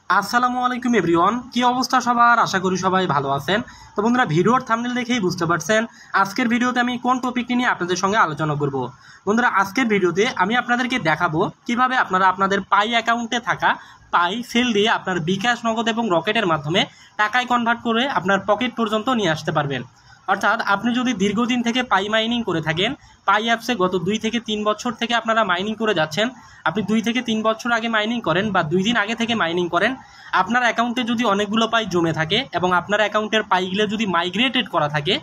আসসালামু আলাইকুম এভরিওয়ান, কি অবস্থা সবার? আশা করি সবাই ভালো আছেন। তো বন্ধুরা, ভিডিওর থাম্বনেল দেখেই বুঝতে পারছেন আজকের ভিডিওতে আমি কোন টপিকটি নিয়ে আপনাদের সঙ্গে আলোচনা করব। বন্ধুরা, আজকের ভিডিওতে আমি আপনাদেরকে দেখাবো কিভাবে আপনারা আপনাদের পাই অ্যাকাউন্টে থাকা পাই সেল দিয়ে আপনার বিকাশ, নগদ এবং রকেটের মাধ্যমে টাকায় কনভার্ট করে আপনার পকেট পর্যন্ত নিয়ে আসতে পারবেন। অর্থাৎ আপনি যদি দীর্ঘদিন থেকে পাই মাইনিং করে থাকেন, পাই অ্যাপসে গত 2 থেকে 3 বছর থেকে আপনারা মাইনিং করে যাচ্ছেন, আপনি 2 থেকে 3 বছর আগে মাইনিং করেন বা 2 দিন আগে থেকে মাইনিং করেন, আপনার অ্যাকাউন্টে যদি অনেকগুলো পাই জমে থাকে এবং আপনার অ্যাকাউন্টের পাইগুলো যদি মাইগ্রেটেড করা থাকে,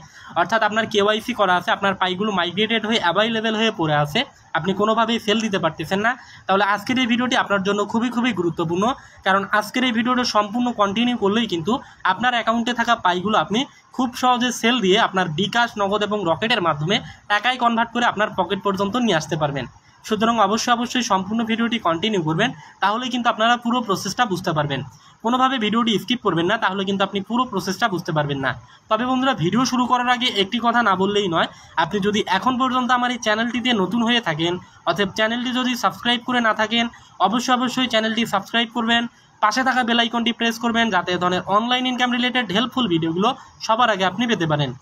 অর্থাৎ আপনার কেওয়াইসি করা আছে, আপনার পাইগুলো মাইগ্রেটেড হয়ে অ্যাভেলেবেল হয়ে পড়ে আছে, আপনি কোনোভাবেই সেল দিতে পারতেছেন না, তাহলে আজকের এই ভিডিওটি আপনার জন্য খুবই গুরুত্বপূর্ণ। কারণ আজকের এই ভিডিওটা সম্পূর্ণ কন্টিনিউ করলেই কিন্তু আপনার অ্যাকাউন্টে থাকা পাইগুলো আপনি খুব সহজে সেল দিয়ে আপনার বিকাশ, নগদ এবং রকেটের মাধ্যমে টাকায় কনভার্ট করে আপনার পকেট পর্যন্ত নিয়ে আসতে পারবেন। সুতরাং অবশ্যই সম্পূর্ণ ভিডিওটি কন্টিনিউ করবেন, তাহলে কিন্তু আপনারা পুরো প্রসেসটা বুঝতে পারবেন। কোনোভাবে ভিডিওটি স্কিপ করবেন না, তাহলে কিন্তু আপনি পুরো প্রসেসটা বুঝতে পারবেন না। তবে বন্ধুরা, ভিডিও শুরু করার আগে একটি কথা না বললেই নয়, আপনি যদি এখন পর্যন্ত আমার এই চ্যানেলটিতে নতুন হয়ে থাকেন, অর্থাৎ চ্যানেলটি যদি সাবস্ক্রাইব করে না থাকেন, অবশ্যই চ্যানেলটি সাবস্ক্রাইব করবেন, পাশে থাকা বেল আইকনটি প্রেস করবেন, যাতে এ ধরনের অনলাইন ইনকাম রিলেটেড হেল্পফুল ভিডিওগুলো সবার আগে আপনি পেতে পারেন।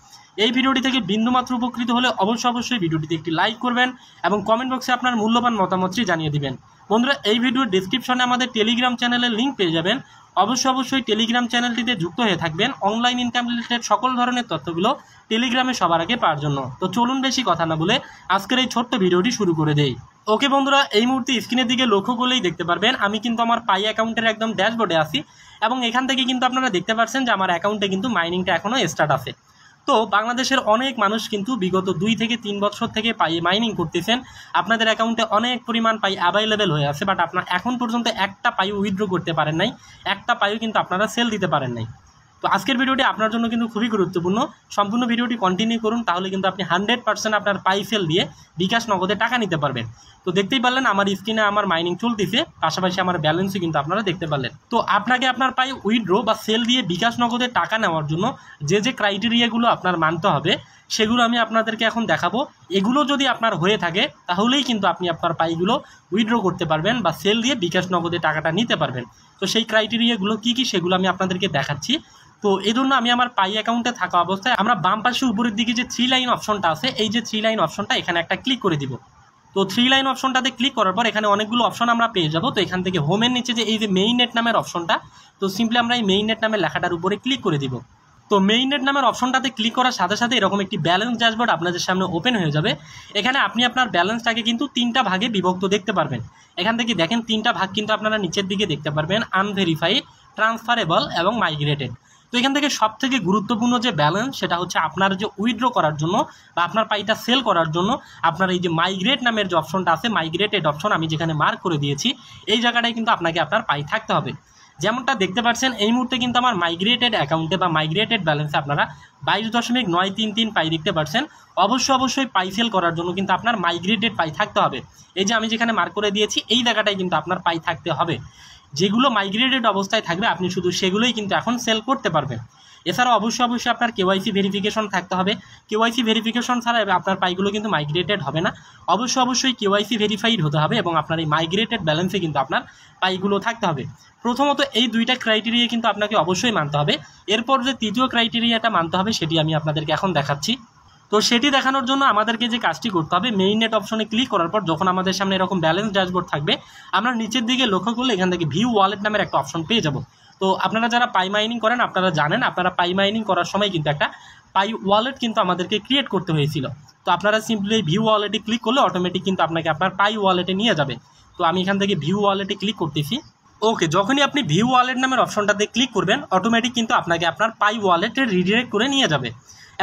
এই ভিডিওটি থেকে বিন্দুমাত্র উপকৃত হলে অবশ্যই ভিডিওটিতে একটি লাইক করবেন এবং কমেন্ট বক্সে আপনার মূল্যবান মতামতটি জানিয়ে দিবেন। বন্ধুরা, এই ভিডিওর ডেসক্রিপশনে আমাদের টেলিগ্রাম চ্যানেলের লিঙ্ক পেয়ে যাবেন। অবশ্যই টেলিগ্রাম চ্যানেলটিতে যুক্ত হয়ে থাকবেন অনলাইন ইনকাম রিলেটেড সকল ধরনের তথ্যগুলো টেলিগ্রামে সবার আগে পাওয়ার জন্য। তো চলুন বেশি কথা না বলে আজকের এই ছোট্ট ভিডিওটি শুরু করে দেই। ওকে বন্ধুরা, এই মুহূর্তে স্ক্রিনের দিকে লক্ষ্য করলেই দেখতে পারবেন আমি কিন্তু আমার পাই অ্যাকাউন্টের একদম ড্যাশবোর্ডে আছি এবং এখান থেকে কিন্তু আপনারা দেখতে পাচ্ছেন যে আমার অ্যাকাউন্টে কিন্তু মাইনিংটা এখনও স্টার্ট আছে। তো বাংলাদেশের অনেক মানুষ কিন্তু বিগত 2 থেকে 3 বছর থেকে পাই মাইনিং করতেছেন, আপনাদের অ্যাকাউন্টে অনেক পরিমাণ পাই অ্যাভেলেবেল হয়ে আছে, বাট আপনার এখন পর্যন্ত একটা পাই উইথড্র করতে পারেন নাই, একটা পাইও কিন্তু আপনারা সেল দিতে পারেন নাই। তো আজকের ভিডিওটি আপনার জন্য কিন্তু খুবই গুরুত্বপূর্ণ, সম্পূর্ণ ভিডিওটি কন্টিনিউ করুন, তাহলে কিন্তু আপনি 100% আপনার পাই সেল দিয়ে বিকাশ, নগদে টাকা নিতে পারবেন। তো দেখতেই পারলেন আমার স্ক্রিনে আমার মাইনিং চলতেছে, পাশাপাশি আমার ব্যালেন্সও কিন্তু আপনারা দেখতে পারলেন। তো আপনাকে আপনার পাই উইথড্র বা সেল দিয়ে বিকাশ, নগদে টাকা নেওয়ার জন্য যে ক্রাইটেরিয়াগুলো আপনার মানতে হবে সেগুলো আমি আপনাদেরকে এখন দেখাবো। এগুলো যদি আপনার হয়ে থাকে তাহলেই কিন্তু আপনি আপনার পাইগুলো উইথড্র করতে পারবেন বা সেল দিয়ে বিকাশ, নগদে টাকাটা নিতে পারবেন। তো সেই ক্রাইটেরিয়াগুলো কী কী সেগুলো আমি আপনাদেরকে দেখাচ্ছি। তো এই জন্য আমি আমার পাই অ্যাকাউন্টে থাকা অবস্থায় আমরা বাম পাশে উপরের দিকে যে 3 লাইন অপশনটা আছে, এই যে 3 লাইন অপশনটা, এখানে একটা ক্লিক করে দিব। তো 3 লাইন অপশনটাতে ক্লিক করার পর এখানে অনেকগুলো অপশন আমরা পেয়ে যাব। তো এখান থেকে হোমের নিচে যে এই যে মেইন নেট নামের অপশনটা, তো সিম্পলি আমরা এই মেইন নেট নামের লেখাটার উপরে ক্লিক করে দিব। তো মেইন নেট নামের অপশনটাতে ক্লিক করার সাথে সাথে এরকম একটি ব্যালেন্স ড্যাশবোর্ড আপনাদের সামনে ওপেন হয়ে যাবে। এখানে আপনি আপনার ব্যালেন্সটাকে কিন্তু 3টা ভাগে বিভক্ত দেখতে পারবেন। এখান থেকে দেখেন 3টা ভাগ কিন্তু আপনারা নিচের দিকে দেখতে পারবেন, আনভেরিফাইড, ট্রান্সফারেবল এবং মাইগ্রেটেড। তো এখান থেকে সবথেকে গুরুত্বপূর্ণ যে ব্যালেন্স, সেটা হচ্ছে আপনার যে উইথড্র করার জন্য বা আপনার পাইটা সেল করার জন্য আপনার এই যে মাইগ্রেট নামের যে অপশনটা আছে, মাইগ্রেটেড অপশন আমি যেখানে মার্ক করে দিয়েছি, এই জায়গাটায় কিন্তু আপনাকে আপনার পাই থাকতে হবে। যেমনটা দেখতে পাচ্ছেন এই মুহূর্তে কিন্তু আমার মাইগ্রেটেড অ্যাকাউন্টে বা মাইগ্রেটেড ব্যালেন্সে আপনারা 22.933 পাই দেখতে পাচ্ছেন। অবশ্যই পাই সেল করার জন্য কিন্তু আপনার মাইগ্রেটেড পাই থাকতে হবে। এই যে আমি যেখানে মার্ক করে দিয়েছি এই জায়গাটায় কিন্তু আপনার পাই থাকতে হবে। যেগুলো মাইগ্রেটেড অবস্থায় থাকবে আপনি শুধু সেগুলোই কিন্তু এখন সেল করতে পারবেন। এছাড়া অবশ্যই আপনার কেওয়াইসি ভেরিফিকেশন থাকতে হবে। কেওয়াইসি ভেরিফিকেশন ছাড়া আপনার পাইগুলো কিন্তু মাইগ্রেটেড হবে না। অবশ্যই কেওয়াইসি ভেরিফাইড হতে হবে এবং আপনার এই মাইগ্রেটেড ব্যালেন্সে কিন্তু আপনার পাইগুলো থাকতে হবে। প্রথমত এই 2টা ক্রাইটেরিয়া কিন্তু আপনাকে অবশ্যই মানতে হবে। এরপর যে 3য় ক্রাইটেরিয়াটা মানতে হবে সেটি আমি আপনাদেরকে এখন দেখাচ্ছি। তো সেটি দেখানোর জন্য আমাদেরকে যে কাজটি করতে হবে, মেইন নেট অপশনে ক্লিক করার পর যখন আমাদের সামনে এরকম ব্যালেন্স ড্যাশবোর্ড থাকবে, আমরা নিচের দিকে লক্ষ্য করলে এখান থেকে ভিউ ওয়ালেট নামের একটা অপশন পেয়ে যাব। তো আপনারা যারা পাই মাইনিং করেন আপনারা জানেন, আপনারা পাই মাইনিং করার সময় কিন্তু একটা পাই ওয়ালেট কিন্তু আমাদেরকে ক্রিয়েট করতে হয়েছিল। তো আপনারা সিম্পলি ভিউ ওয়ালেটে ক্লিক করলে অটোমেটিক কিন্তু আপনাকে আপনার পাই ওয়ালেটে নিয়ে যাবে। তো আমি এখান থেকে ভিউ ওয়ালেটে ক্লিক করতেছি। ওকে, যখনই আপনি ভিউ ওয়ালেট নামের অপশনটাতে ক্লিক করবেন অটোমেটিক কিন্তু আপনাকে আপনার পাই ওয়ালেটে রিডিরেক্ট করে নিয়ে যাবে।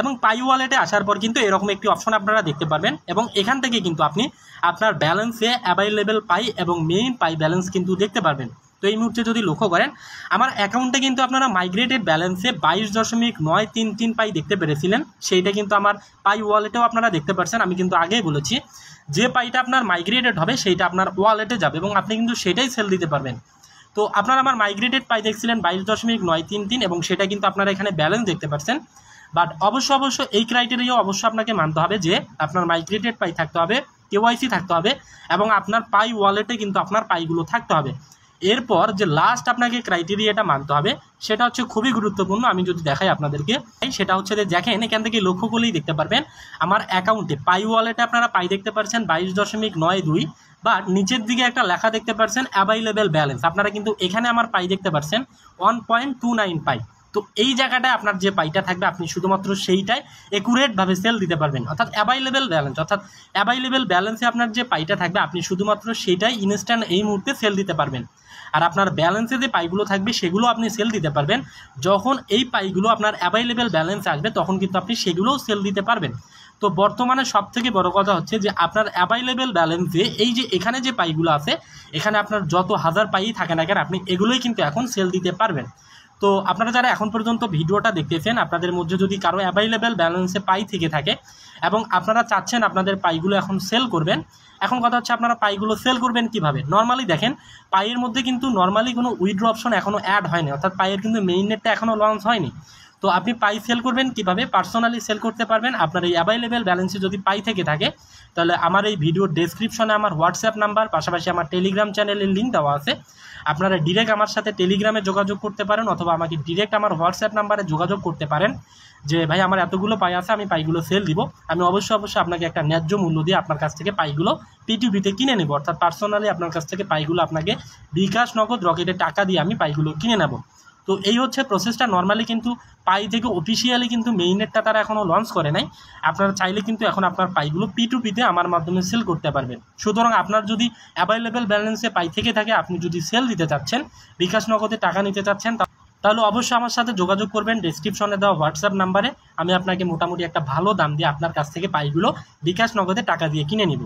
এবং পাই ওয়ালেটে আসার পর কিন্তু এরকম একটি অপশন আপনারা দেখতে পারবেন এবং এখান থেকে কিন্তু আপনি আপনার ব্যালেন্সে অ্যাভেলেবেল পাই এবং মেইন পাই ব্যালেন্স কিন্তু দেখতে পারবেন। তো এই মুহূর্তে যদি লক্ষ্য করেন আমার অ্যাকাউন্টে কিন্তু আপনারা মাইগ্রেটেড ব্যালেন্সে 22.933 পাই দেখতে পেরেছিলেন, সেইটা কিন্তু আমার পাই ওয়ালেটেও আপনারা দেখতে পাচ্ছেন। আমি কিন্তু আগেই বলেছি যে পাইটা আপনার মাইগ্রেটেড হবে সেইটা আপনার ওয়ালেটে যাবে এবং আপনি কিন্তু সেটাই সেল দিতে পারবেন। তো আপনারা আমার মাইগ্রেটেড পাই দেখছিলেন 22.933 এবং সেটা কিন্তু আপনারা এখানে ব্যালেন্স দেখতে পাচ্ছেন। বাট অবশ্যই এই ক্রাইটেরিয়া অবশ্যই আপনাকে মানতে হবে যে আপনার মাইগ্রেটেড পাই থাকতে হবে, কেওয়াইসি থাকতে হবে এবং আপনার পাই ওয়ালেটে কিন্তু আপনার পাইগুলো থাকতে হবে। এরপর যে লাস্ট আপনাকে ক্রাইটেরিয়াটা মানতে হবে সেটা হচ্ছে খুবই গুরুত্বপূর্ণ। আমি যদি দেখাই আপনাদেরকে, সেটা হচ্ছে যে দেখেন এখান থেকে লক্ষ্য করলেই দেখতে পারবেন আমার অ্যাকাউন্টে পাই ওয়ালেটে আপনারা পাই দেখতে পাচ্ছেন 22.92, বাট নিচের দিকে একটা লেখা দেখতে পাচ্ছেন অ্যাভাইলেবল ব্যালেন্স। আপনারা কিন্তু এখানে আমার পাই দেখতে পাচ্ছেন 1.29 পাই। তো এই জায়গাটায় আপনার যে পাইটা থাকবে আপনি শুধুমাত্র সেইটাই একুরেটভাবে সেল দিতে পারবেন, অর্থাৎ অ্যাভাইলেবল ব্যালেন্স, অর্থাৎ অ্যাভাইলেবল ব্যালেন্সে আপনার যে পাইটা থাকবে আপনি শুধুমাত্র সেইটাই ইনস্ট্যান্ট এই মুহূর্তে সেল দিতে পারবেন। আর আপনার ব্যালেন্সে যে পাইগুলো থাকবে সেগুলো আপনি সেল দিতে পারবেন যখন এই পাইগুলো আপনার অ্যাভাইলেবল ব্যালেন্স আসবে, তখন কিন্তু আপনি সেগুলোও সেল দিতে পারবেন। তো বর্তমানে সবথেকে বড় কথা হচ্ছে যে আপনার অ্যাভাইলেবল ব্যালেন্সে এই যে এখানে যে পাইগুলো আছে, এখানে আপনার যত হাজার পাই থাকে না কেন আপনি এগুলোই কিন্তু এখন সেল দিতে পারবেন। তো আপনারা যারা এখন পর্যন্ত ভিডিওটা দেখতেছেন, আপনাদের মধ্যে যদি কারো অ্যাভাইলেবল ব্যালেন্সে পাই থেকে থাকে এবং আপনারা চাচ্ছেন আপনাদের পাইগুলো এখন সেল করবেন, এখন কথা হচ্ছে আপনারা পাইগুলো সেল করবেন কিভাবে। নর্মালি দেখেন পাইয়ের মধ্যে কিন্তু নর্মালি কোনো উইথড্র অপশন এখনও অ্যাড হয়নি, অর্থাৎ পাইয়ের কিন্তু মেইন নেটটা এখনও লঞ্চ হয়নি। তো আপনি পাই সেল করবেন কিভাবে, পার্সোনালি সেল করতে পারবেন আপনার এই অ্যাভাইলেবল ব্যালেন্সে যদি পাই থেকে থাকে। তাহলে আমার এই ভিডিওর ডেসক্রিপশনে আমার হোয়াটসঅ্যাপ নাম্বার, পাশাপাশি আমার টেলিগ্রাম চ্যানেলের লিঙ্ক দেওয়া আছে। আপনারা ডিরেক্ট আমার সাথে টেলিগ্রামে যোগাযোগ করতে পারেন, অথবা আমাকে ডিরেক্ট আমার হোয়াটসঅ্যাপ নাম্বারে যোগাযোগ করতে পারেন যে ভাই আমার এতগুলো পাই আছে, আমি পাইগুলো সেল দিব। আমি অবশ্যই আপনাকে একটা ন্যায্য মূল্য দিয়ে আপনার কাছ থেকে পাইগুলো পিটুপিতে কিনে নেব, অর্থাৎ পার্সোনালি আপনার কাছ থেকে পাইগুলো আপনাকে বিকাশ, নগদ, রকেটে টাকা দিয়ে আমি পাইগুলো কিনে নেব। তো এই হচ্ছে প্রসেসটা। নর্মালি কিন্তু পাই থেকে অফিসিয়ালি কিন্তু মেইনেটটা তারা এখনও লঞ্চ করে নাই। আপনারা চাইলে কিন্তু এখন আপনার পাইগুলো পিটুপিতে আমার মাধ্যমে সেল করতে পারবেন। সুতরাং আপনার যদি অ্যাভাইলেবল ব্যালেন্সে পাই থেকে থাকে, আপনি যদি সেল দিতে চাচ্ছেন, বিকাশ, নগদে টাকা নিতে চাচ্ছেন, তাহলে অবশ্যই আমার সাথে যোগাযোগ করবেন ডেসক্রিপশনে দেওয়া হোয়াটসঅ্যাপ নাম্বারে। আমি আপনাকে মোটামুটি একটা ভালো দাম দিয়ে আপনার কাছ থেকে পাইগুলো বিকাশ, নগদে টাকা দিয়ে কিনে নিব।